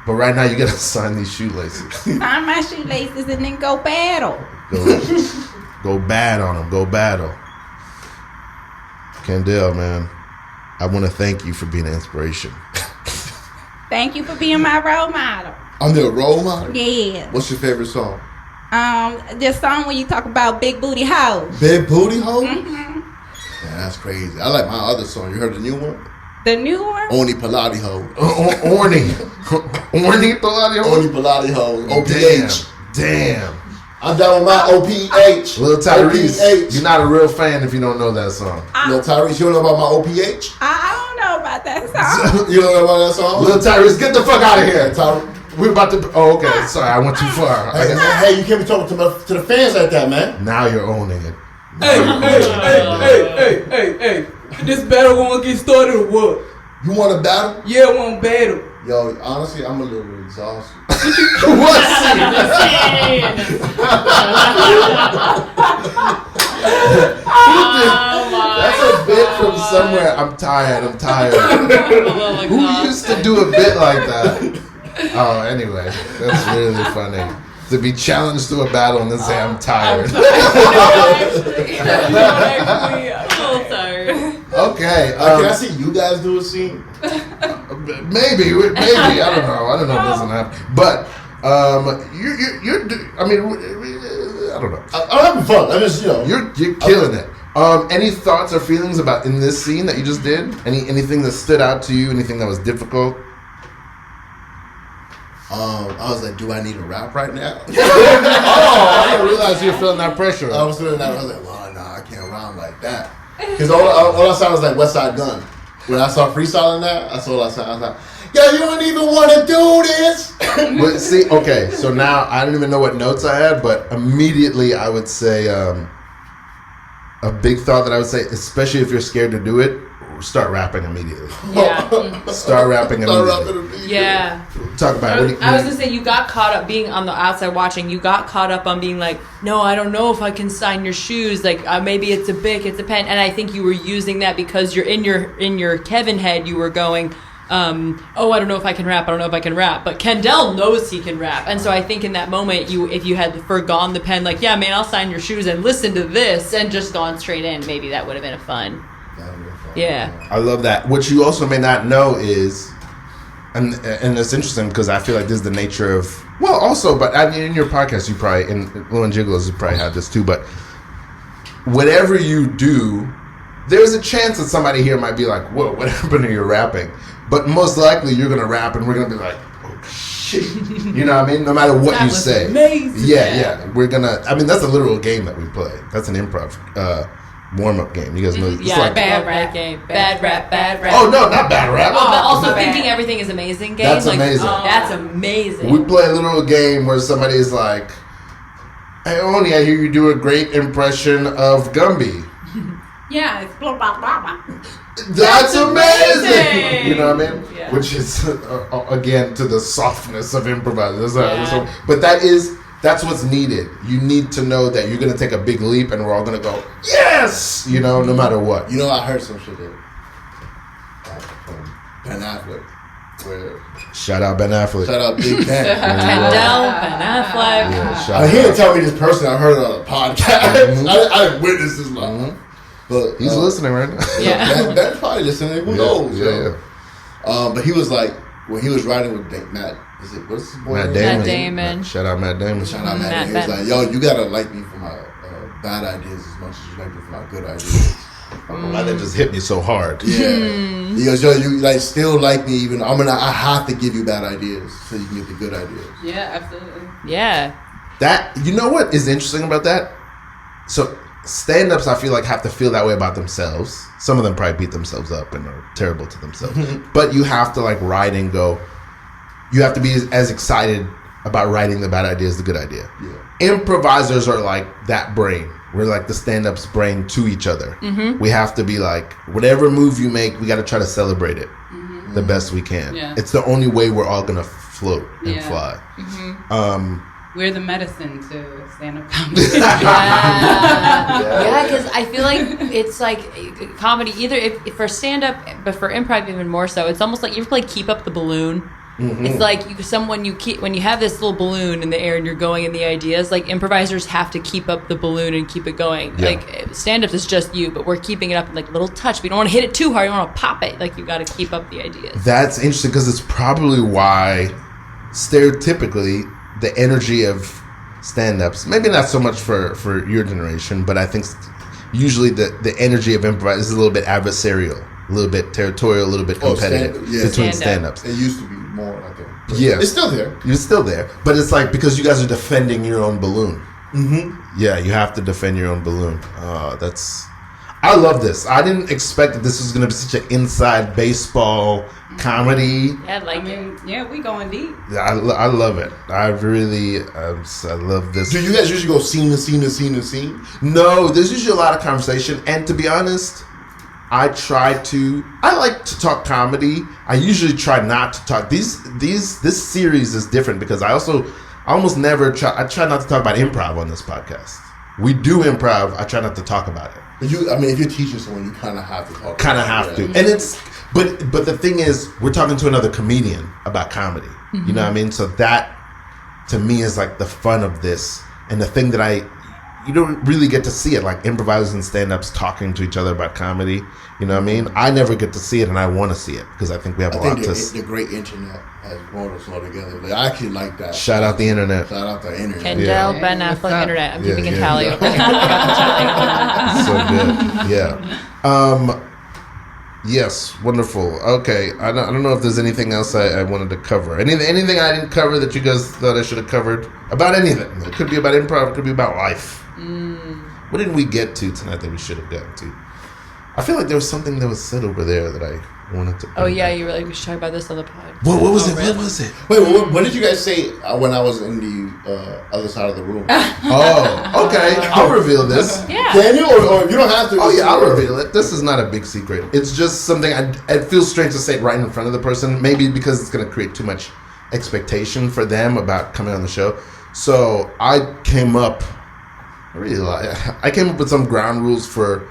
But right now, you got to sign these shoelaces. Sign my shoelaces and then go battle. Go bad on them. Go battle. Kendall, man, I want to thank you for being an inspiration. Thank you for being my role model. I'm the role model? Yeah. What's your favorite song? This song where you talk about big booty hoes. Big booty hoes? Mm-hmm. Yeah, that's crazy. I like my other song. You heard the new one? The new one? Only Pilates hoes. Orny Pilates hoes? Only Pilates hoes. OPH. Damn. I'm down with my OPH. Little Tyrese, you're not a real fan if you don't know that song. Little Tyrese, you don't know about my OPH? I don't know about that song. You don't know about that song? Little Tyrese, get the fuck out of here. We're about to. Oh, okay. Sorry, I went too far. Hey, you can't be talking to the fans like that, man. Now you're owning it. Hey. This battle gonna get started or what? You want a battle? Yeah, I want battle. Yo, honestly, I'm a little exhausted. What's That's a bit from somewhere. I'm tired. Who used to do a bit like that? Oh, anyway, that's really funny. To be challenged to a battle and then say I'm tired. Okay. Can I see you guys do a scene? Maybe. I don't know. I don't know if this will happen. But you're. I mean, I don't know. I'm having fun. I just, you're killing it. Any thoughts or feelings about in this scene that you just did? Anything that stood out to you? Anything that was difficult? I was like, do I need a rap right now? I didn't realize you were feeling that pressure. I was feeling that. I was like, well, nah, I can't rhyme like that. Because all I saw was like West Side Gun. When I saw freestyling that, that's all I saw. I was like, yo, you don't even want to do this. But see, okay, so now I don't even know what notes I had, but immediately I would say a big thought that I would say, especially if you're scared to do it, start rapping immediately. Yeah. Start rapping immediately. Yeah. Talk about it. I was going to say, you got caught up being on the outside watching. You got caught up on being like, no, I don't know if I can sign your shoes. Like, maybe it's a Bic, it's a pen. And I think you were using that because you're in your Kevin head, you were going, oh, I don't know if I can rap. But Kendall knows he can rap. And so I think in that moment, if you had forgone the pen, like, yeah, man, I'll sign your shoes and listen to this and just gone straight in, maybe that would have been a fun. Yeah. I love that. What you also may not know is, and it's interesting because I feel like this is the nature of, well, also, but I mean, in your podcast, you probably, in Lil and Jiggles, you probably have this too, but whatever you do, there's a chance that somebody here might be like, whoa, what happened to your rapping? But most likely you're going to rap and we're going to be like, oh, shit. You know what I mean? No matter what you say. Amazing. Yeah. We're going to, I mean, that's a literal game that we play. That's an improv warm-up game. You guys know it's like bad rap game. Bad rap. Oh, no, not bad rap. Oh, but also thinking everything is amazing game. That's amazing. That's amazing. We play a literal game where somebody's like, hey, Onyi, I hear you do a great impression of Gumby. Yeah, it's blah, blah, blah, blah. That's amazing! You know what I mean? Yeah. Which is, again, to the softness of improvising. But that's what's needed. You need to know that you're going to take a big leap and we're all going to go, yes! You know, no matter what. You know, I heard some shit there. From Ben Affleck. Where shout out Ben Affleck. Shout out Big Ben. Kendall, Ben Affleck. Yeah, he didn't tell me this person. I heard it on a podcast. I didn't witness this live. But he's listening right now. Yeah. Ben's probably listening. Who knows? Yeah. But he was like, when he was riding with Matt, what's his boy Matt name? Damon. Shout out Matt Damon. Shout out Matt Damon. He was like, yo, you gotta like me for my bad ideas as much as you like me for my good ideas. Why that just hit me so hard? Yeah. He goes, yo, you like still like me even. I have to give you bad ideas so you can get the good ideas. Yeah, absolutely. Yeah. That, you know what is interesting about that? So stand-ups, I feel like, have to feel that way about themselves. Some of them probably beat themselves up and are terrible to themselves. But you have to like ride and go, you have to be as excited about writing the bad idea as the good idea. Yeah. Improvisers are like that brain. We're like the stand-up's brain to each other. Mm-hmm. We have to be like, whatever move you make, we got to try to celebrate it the best we can. Yeah. It's the only way we're all going to float and fly. Mm-hmm. We're the medicine to stand-up comedy. Yeah, because I feel like it's like comedy, either if for stand-up, but for improv even more so, it's almost like you ever play Keep Up the Balloon? Mm-hmm. It's like when you have this little balloon in the air and you're going in the ideas, like improvisers have to keep up the balloon and keep it going. Yeah. Like stand-up is just you, but we're keeping it up in like a little touch. We don't want to hit it too hard. You want to pop it. Like you got to keep up the ideas. That's interesting because it's probably why stereotypically the energy of stand-ups, maybe not so much for your generation, but I think usually the energy of improv is a little bit adversarial, a little bit territorial, a little bit competitive between stand-ups. It used to be more, I think. Yeah. It's still there. It's still there. But it's like because you guys are defending your own balloon. Mm-hmm. Yeah, you have to defend your own balloon. I love this. I didn't expect that this was going to be such an inside baseball comedy. Yeah, we going deep. I love it. I really, I love this. Do you guys usually go scene to scene to scene to scene? No, there's usually a lot of conversation. And to be honest, I like to talk comedy. I usually try not to talk. This series is different because I almost never try not to talk about improv on this podcast. We do improv. I try not to talk about it. But if you're teaching someone, you kind of have to talk. Kind of have to, and but the thing is, we're talking to another comedian about comedy. Mm-hmm. You know what I mean? So that to me is like the fun of this, and the thing that you don't really get to see it, like improvisers and stand-ups talking to each other about comedy. You know what I mean? I never get to see it, and I want to see it because I think we have a lot to. The great internet has brought us all together. I actually like that. Shout out the internet. Shout out the internet. Kendall, Ben Affleck, internet. I'm keeping a tally over here. So good. Yeah. Yes, wonderful. Okay, I don't know if there's anything else I wanted to cover. Anything I didn't cover that you guys thought I should have covered? About anything. It could be about improv. It could be about life. What didn't we get to tonight that we should have gotten to? I feel like there was something that was said over there that I wanted to. Oh yeah, you were like, we should talk about this on the pod. What was it? Really? What was it? Wait, what did you guys say when I was in the other side of the room? Oh, okay. I'll reveal this. Yeah. Can you, or you don't have to? Oh yeah, I'll reveal it. This is not a big secret. It's just something it feels strange to say it right in front of the person. Maybe because it's going to create too much expectation for them about coming on the show. So I came up with some ground rules for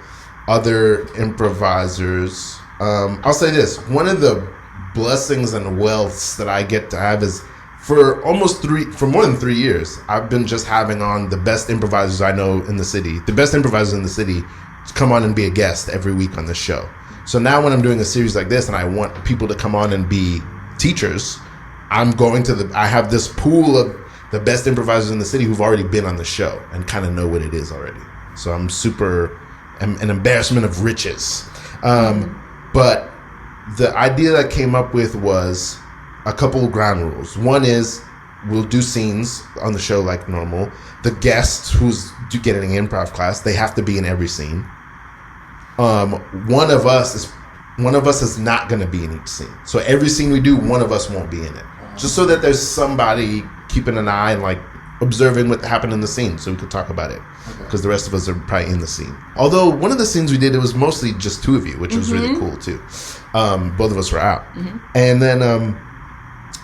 other improvisers. I'll say this: one of the blessings and wealths that I get to have is for more than 3 years, I've been just having on the best improvisers I know in the city, the best improvisers in the city, to come on and be a guest every week on the show. So now when I'm doing a series like this and I want people to come on and be teachers, I have this pool of the best improvisers in the city who've already been on the show and kind of know what it is already. So I'm an embarrassment of riches. But the idea that I came up with was a couple of ground rules. One is we'll do scenes on the show like normal. The guest who's getting an improv class, they have to be in every scene. One of us is not going to be in each scene. So every scene we do, one of us won't be in it. Just so that there's somebody keeping an eye and like observing what happened in the scene so we could talk about it. Because the rest of us are probably in the scene. Although one of the scenes we did, it was mostly just two of you, which was really cool too. Both of us were out. Mm-hmm. And then,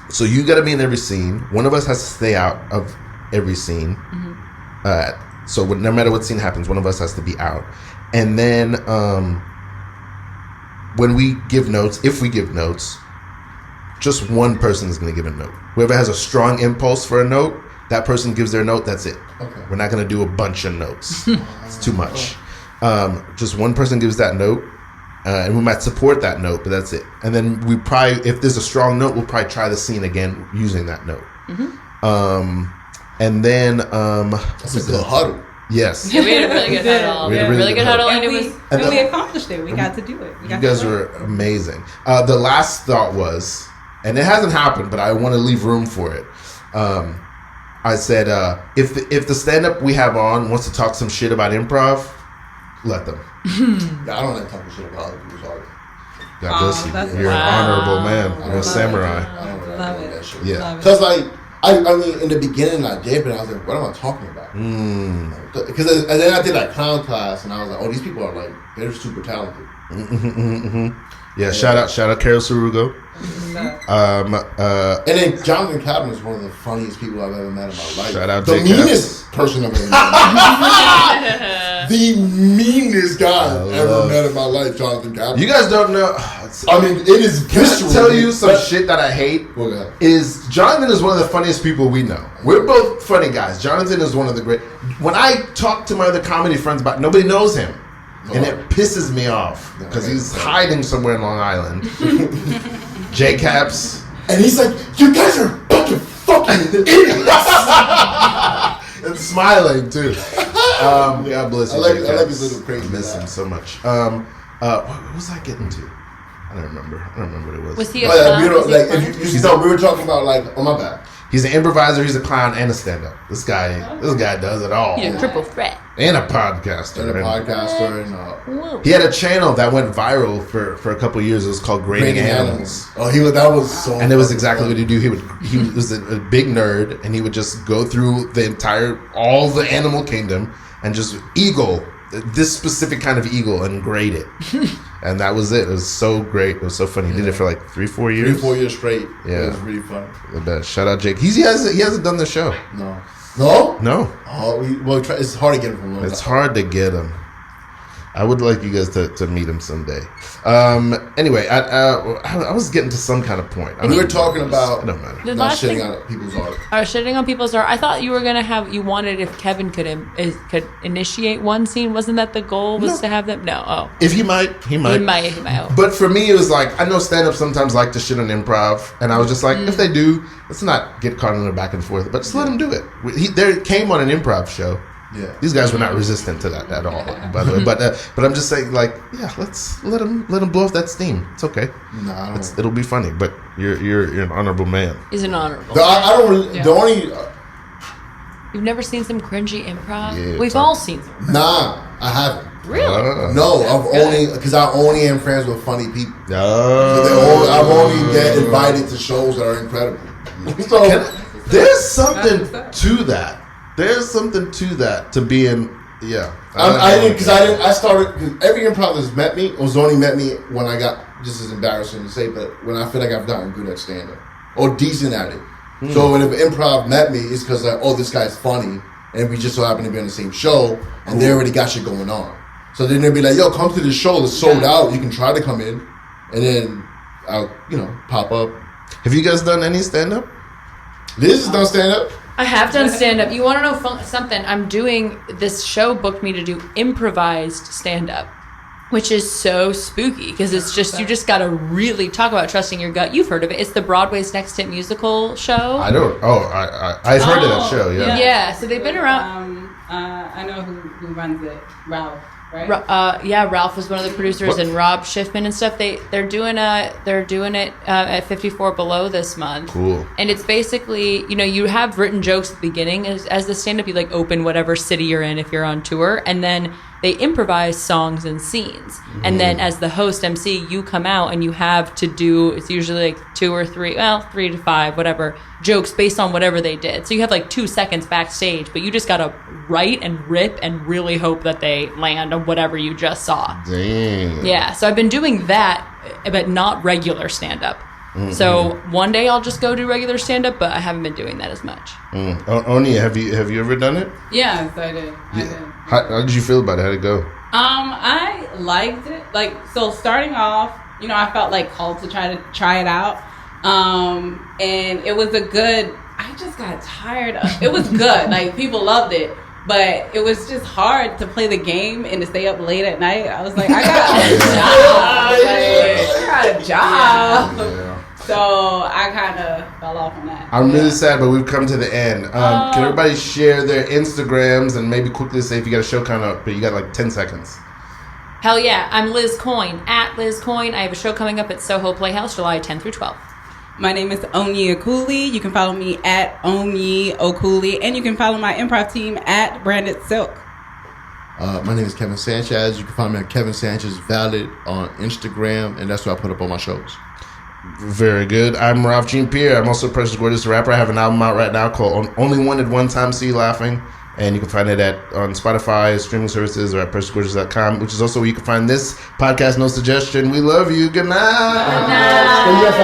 so you got to be in every scene. One of us has to stay out of every scene. Mm-hmm. So no matter what scene happens, one of us has to be out. And then when we give notes, if we give notes, just one person is going to give a note. Whoever has a strong impulse for a note, that person gives their note, that's it. Okay. We're not going to do a bunch of notes. It's too much. Just one person gives that note, and we might support that note, but that's it. And then we probably, if there's a strong note, we'll probably try the scene again using that note. Mm-hmm. And then... that's a good huddle. Yes. Yeah, we had a really good huddle. We had a really good huddle, and we accomplished it. We got to do it. You guys were amazing. The last thought was, and it hasn't happened, but I want to leave room for it. I said, if the stand-up we have on wants to talk some shit about improv, let them. Yeah, I don't like talking shit about other people's art. God bless you. You're an honorable man. You're a samurai. Love it. that shit. Yeah. Because like I mean, in the beginning I did, but I was like, what am I talking about? Because and then I did like clown class, and I was like, oh, these people are like they're super talented. Yeah, shout out Carol Sarugo. And then Jonathan Kaplan is one of the funniest people I've ever met in my life. Shout out the Jake meanest person I've ever met. The meanest guy I've ever met in my life, Jonathan Kaplan. You guys don't know. I mean, it is visceral. Can I tell you some shit that I hate? Okay. Is Jonathan is one of the funniest people we know. We're both funny guys. Jonathan is one of the great. When I talk to my other comedy friends about, nobody knows him. And it pisses me off because he's hiding somewhere in Long Island. J-Caps. And he's like, you guys are fucking idiots. And smiling too. God bless you. I like his little crazy. I miss him so much. What was I getting to? I don't remember what it was. Was he a clown? We were talking about like, oh my bad. He's an improviser, he's a clown, and a stand-up. This guy does it all. He's a triple threat. And a podcaster. And he had a channel that went viral for a couple of years. It was called Grading Animals. Oh, that was so. And it was exactly what he do. He was a big nerd, and he would just go through all the animal kingdom and just eagle this specific kind of eagle and grade it. And that was it. It was so great. It was so funny. He did it for like 3-4 years. 3-4 years straight. Yeah, it was really fun. The best. Shout out Jake. He hasn't done the show. No. Oh, it's hard to get him from him. It's hard to get him. I would like you guys to meet him someday. Anyway, I was getting to some kind of point. We were talking about it don't matter. not shitting on people's art. Shitting on people's art. I thought you were gonna you wanted if Kevin could initiate one scene. Wasn't that the goal? Was to have them? No. Oh. If he might. He might. But for me, it was like I know stand-up sometimes like to shit on improv, and I was just like, if they do, let's not get caught in the back and forth, but just let them do it. They came on an improv show. Yeah, these guys were not resistant to that at all, by the way. But I'm just saying, like, yeah, let's let him blow off that steam. It's okay. No, it'll be funny. But you're an honorable man. He's an honorable. The only. You've never seen some cringy improv? Yeah, We've all seen some. Nah, I haven't. Really? No, I only am friends with funny people. Oh. So I've only get invited to shows that are incredible. So there's something to that. There's something to that, to being, yeah. I started, because every improv that's met me, only met me when I got, this is embarrassing to say, but when I feel like I've gotten good at stand-up, or decent at it. So when improv met me, it's because like, oh, this guy's funny, and we just so happen to be on the same show, and they already got shit going on. So then they'll be like, yo, come to this show, it's sold out, you can try to come in, and then I'll, pop up. Have you guys done any stand-up? Liz has done stand-up. I have done stand-up. You want to know something? I'm doing, this show booked me to do improvised stand-up, which is so spooky because it's just, you just got to really talk about trusting your gut. You've heard of it. It's the Broadway's Next Hit musical show. I don't. Oh, I've heard of that show, yeah. Yeah, so they've been around. I know who runs it. Ralph. Right? Ralph was one of the producers, and Rob Schiffman and stuff. They're doing it at 54 Below this month. Cool. And it's basically, you have written jokes at the beginning as the stand-up. You like open whatever city you're in if you're on tour, and then they improvise songs and scenes. And then as the host MC, you come out and you have to do, it's usually like 2 or 3, 3 to 5, whatever, jokes based on whatever they did. So you have like 2 seconds backstage, but you just got to write and rip and really hope that they land on whatever you just saw. Dang. Yeah, so I've been doing that, but not regular stand-up. So one day I'll just go do regular stand-up, but I haven't been doing that as much. Onyi, have you ever done it? Yes, I did. How did you feel about it? How'd it go? I liked it. So starting off, I felt like called to try it out. And it was I just got tired of it. Was good. Like, people loved it. But it was just hard to play the game and to stay up late at night. I was like, I got a job. Yeah. So I kind of fell off on that. I'm really sad, but we've come to the end. Can everybody share their Instagrams and maybe quickly say if you got a show coming up, but you got like 10 seconds. Hell yeah. I'm Liz Coyne, at Liz Coyne. I have a show coming up at Soho Playhouse, July 10 through 12. My name is Onyi Okoli. You can follow me at Onyi Okoli, and you can follow my improv team at Branded Silk. My name is Kevin Sanchez. You can find me at Kevin Sanchez Valid on Instagram, and that's where I put up all my shows. Very good. I'm Ralph Jean Pierre. I'm also Precious Gorgeous Rapper. I have an album out right now called Only Wanted One Time See You Laughing. And you can find it on Spotify, streaming services, or at preciousgorgeous.com, which is also where you can find this podcast, No Suggestion. We love you. Good night. Good night.